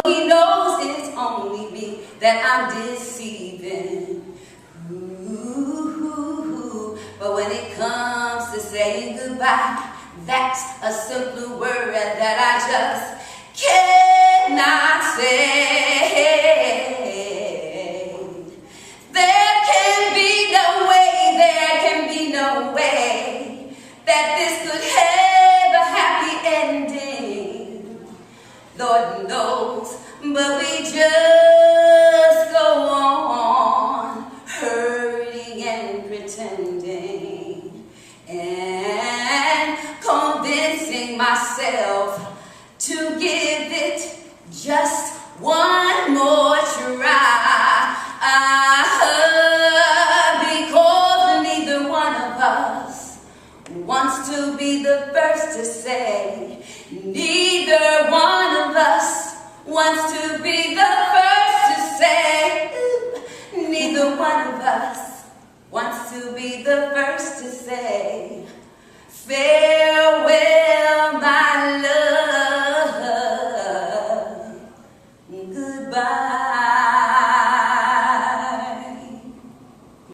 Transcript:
he knows it's only me that I'm deceiving. Ooh, but when it comes to saying goodbye, that's a simple word that I just cannot say. There can be no way that this could have a happy ending. Lord knows, but we just go on hurting and pretending and convincing myself to give it just one more try. Because neither one of us wants to be the first to say. Neither one of us wants to be the first to say. Neither one of us wants to be the first to say. Farewell, my love. Goodbye.